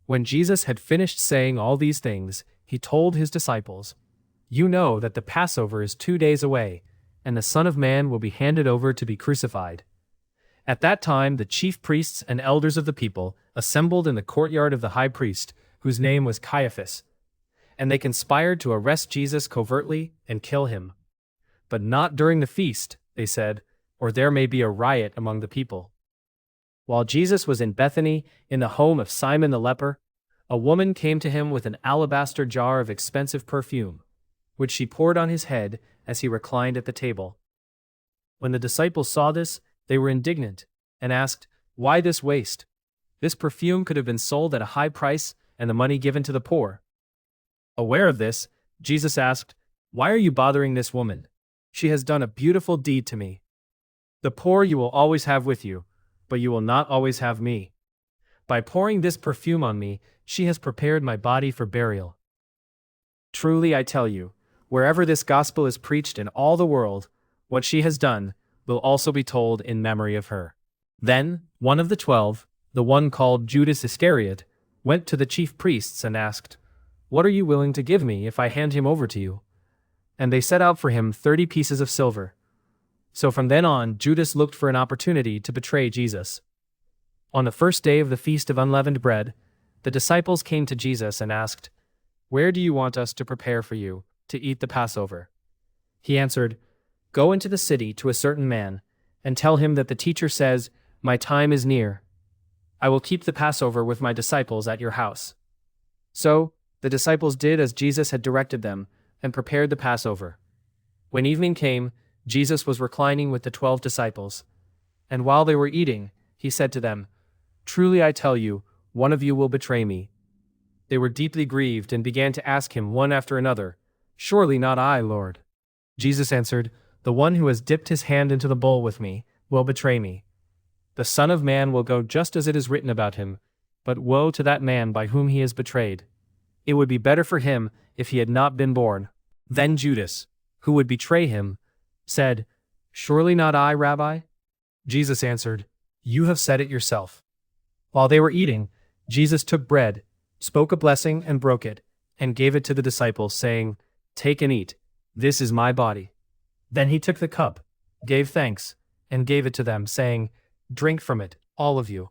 When Jesus had finished saying all these things, he told his disciples, "You know that the Passover is 2 days away, and the Son of Man will be handed over to be crucified." At that time the chief priests and elders of the people assembled in the courtyard of the high priest, whose name was Caiaphas, and they conspired to arrest Jesus covertly and kill him. "But not during the feast," they said, "or there may be a riot among the people." While Jesus was in Bethany, in the home of Simon the leper, a woman came to him with an alabaster jar of expensive perfume, which she poured on his head as he reclined at the table. When the disciples saw this, they were indignant, and asked, "Why this waste? This perfume could have been sold at a high price and the money given to the poor." Aware of this, Jesus asked, "Why are you bothering this woman? She has done a beautiful deed to me. The poor you will always have with you, but you will not always have me. By pouring this perfume on me, she has prepared my body for burial. Truly I tell you, wherever this gospel is preached in all the world, what she has done will also be told in memory of her." Then one of the 12, the one called Judas Iscariot, went to the chief priests and asked, "What are you willing to give me if I hand him over to you?" And they set out for him 30 pieces of silver. So from then on, Judas looked for an opportunity to betray Jesus. On the first day of the Feast of Unleavened Bread, the disciples came to Jesus and asked, "Where do you want us to prepare for you to eat the Passover?" He answered, "Go into the city to a certain man, and tell him that the teacher says, 'My time is near. I will keep the Passover with my disciples at your house.'" So the disciples did as Jesus had directed them, and prepared the Passover. When evening came, Jesus was reclining with the 12 disciples, and while they were eating, he said to them, "Truly I tell you, one of you will betray me." They were deeply grieved and began to ask him one after another, "Surely not I, Lord." Jesus answered, "The one who has dipped his hand into the bowl with me will betray me. The Son of Man will go just as it is written about him, but woe to that man by whom he is betrayed. It would be better for him if he had not been born." Then Judas, who would betray him, said, "Surely not I, Rabbi?" Jesus answered, "You have said it yourself." While they were eating, Jesus took bread, spoke a blessing and broke it, and gave it to the disciples, saying, "Take and eat, this is my body." Then he took the cup, gave thanks, and gave it to them, saying, "Drink from it, all of you.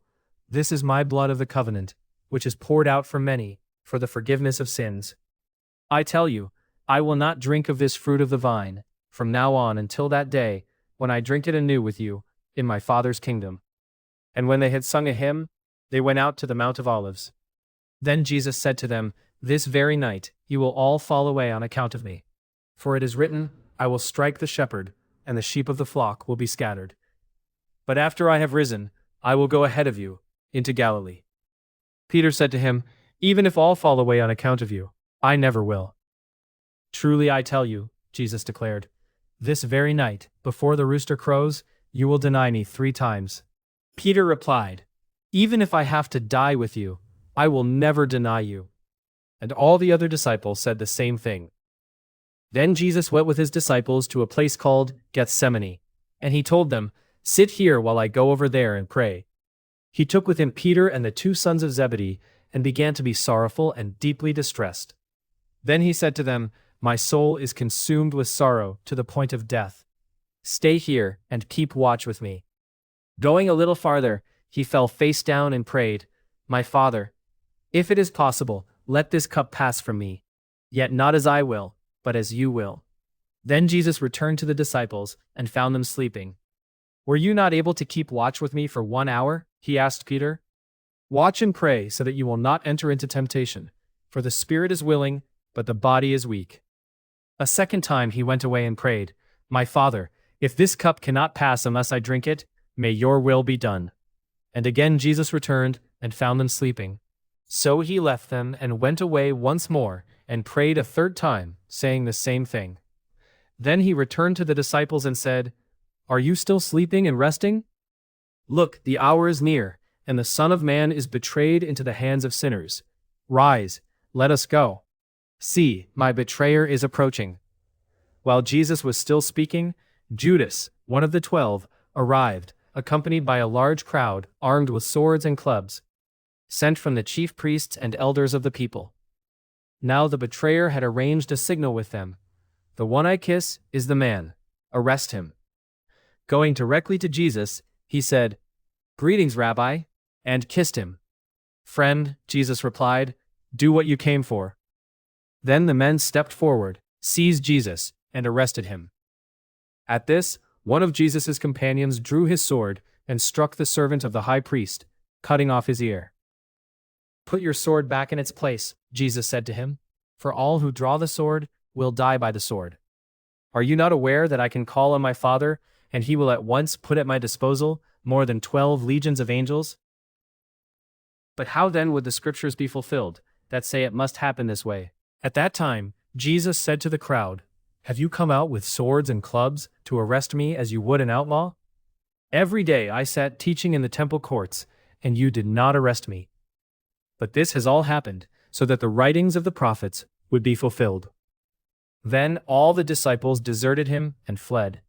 This is my blood of the covenant, which is poured out for many, for the forgiveness of sins. I tell you, I will not drink of this fruit of the vine from now on until that day when I drink it anew with you in my Father's kingdom." And when they had sung a hymn, they went out to the Mount of Olives. Then Jesus said to them, "This very night you will all fall away on account of me. For it is written, 'I will strike the shepherd, and the sheep of the flock will be scattered.' But after I have risen, I will go ahead of you into Galilee." Peter said to him, "Even if all fall away on account of you, I never will." "Truly I tell you," Jesus declared, "this very night, before the rooster crows, you will deny me 3 times. Peter replied, "Even if I have to die with you, I will never deny you." And all the other disciples said the same thing. Then Jesus went with his disciples to a place called Gethsemane, and he told them, "Sit here while I go over there and pray." He took with him Peter and the 2 sons of Zebedee, and began to be sorrowful and deeply distressed. Then he said to them, "My soul is consumed with sorrow to the point of death. Stay here and keep watch with me." Going a little farther, he fell face down and prayed, "My Father, if it is possible, let this cup pass from me. Yet not as I will, but as you will." Then Jesus returned to the disciples and found them sleeping. "Were you not able to keep watch with me for 1 hour?" he asked Peter. "Watch and pray so that you will not enter into temptation, for the spirit is willing, but the body is weak." A second time he went away and prayed, "My Father, if this cup cannot pass unless I drink it, may your will be done." And again Jesus returned and found them sleeping. So he left them and went away once more and prayed a 3rd time, saying the same thing. Then he returned to the disciples and said, "Are you still sleeping and resting? Look, the hour is near, and the Son of Man is betrayed into the hands of sinners. Rise, let us go. See, my betrayer is approaching." While Jesus was still speaking, Judas, one of the 12, arrived, accompanied by a large crowd, armed with swords and clubs. sent from the chief priests and elders of the people. Now the betrayer had arranged a signal with them. "The one I kiss is the man. Arrest him." Going directly to Jesus, he said, "Greetings, Rabbi," and kissed him. "Friend," Jesus replied, "do what you came for." Then the men stepped forward, seized Jesus, and arrested him. At this, one of Jesus' companions drew his sword and struck the servant of the high priest, cutting off his ear. "Put your sword back in its place," Jesus said to him, "for all who draw the sword will die by the sword. Are you not aware that I can call on my Father, and he will at once put at my disposal more than 12 legions of angels? But how then would the scriptures be fulfilled, that say it must happen this way?" At that time, Jesus said to the crowd, "Have you come out with swords and clubs to arrest me as you would an outlaw? Every day I sat teaching in the temple courts, and you did not arrest me. But this has all happened, so that the writings of the prophets would be fulfilled." Then all the disciples deserted him and fled.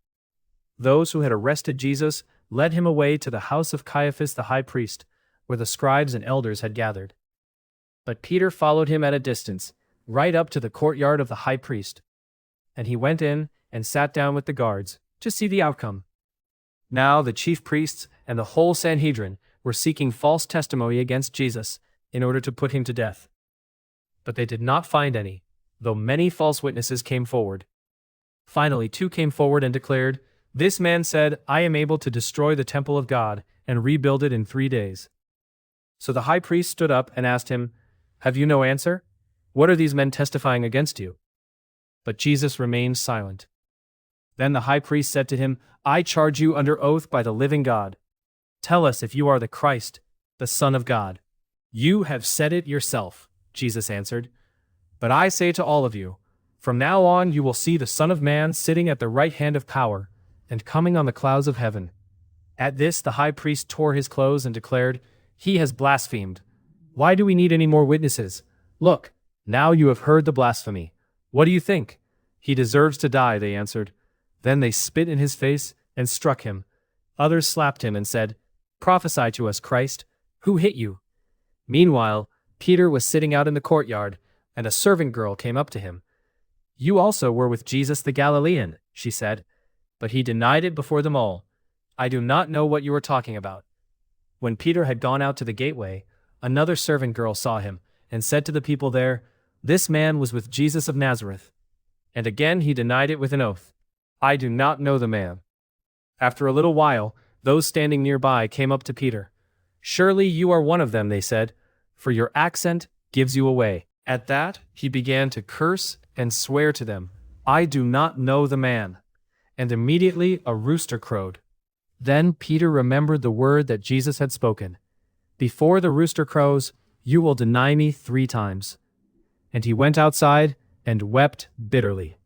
Those who had arrested Jesus led him away to the house of Caiaphas the high priest, where the scribes and elders had gathered. But Peter followed him at a distance, right up to the courtyard of the high priest. And he went in and sat down with the guards to see the outcome. Now the chief priests and the whole Sanhedrin were seeking false testimony against Jesus in order to put him to death. But they did not find any, though many false witnesses came forward. Finally, 2 came forward and declared, "This man said, 'I am able to destroy the temple of God and rebuild it in 3 days.'" So the high priest stood up and asked him, "Have you no answer? What are these men testifying against you?" But Jesus remained silent. Then the high priest said to him, "I charge you under oath by the living God. Tell us if you are the Christ, the Son of God." "You have said it yourself," Jesus answered. "But I say to all of you, from now on you will see the Son of Man sitting at the right hand of power and coming on the clouds of heaven." At this the high priest tore his clothes and declared, "He has blasphemed. Why do we need any more witnesses? Look, now you have heard the blasphemy. What do you think?" "He deserves to die," they answered. Then they spit in his face and struck him. Others slapped him and said, "Prophesy to us, Christ. Who hit you?" Meanwhile, Peter was sitting out in the courtyard, and a servant girl came up to him. "You also were with Jesus the Galilean," she said. But he denied it before them all. "I do not know what you are talking about." When Peter had gone out to the gateway, another servant girl saw him and said to the people there, "This man was with Jesus of Nazareth." And again he denied it with an oath, "I do not know the man." After a little while, those standing nearby came up to Peter. "Surely you are one of them," they said, "for your accent gives you away." At that, he began to curse and swear to them, "I do not know the man." And immediately a rooster crowed. Then Peter remembered the word that Jesus had spoken, "Before the rooster crows, you will deny me 3 times." And he went outside and wept bitterly.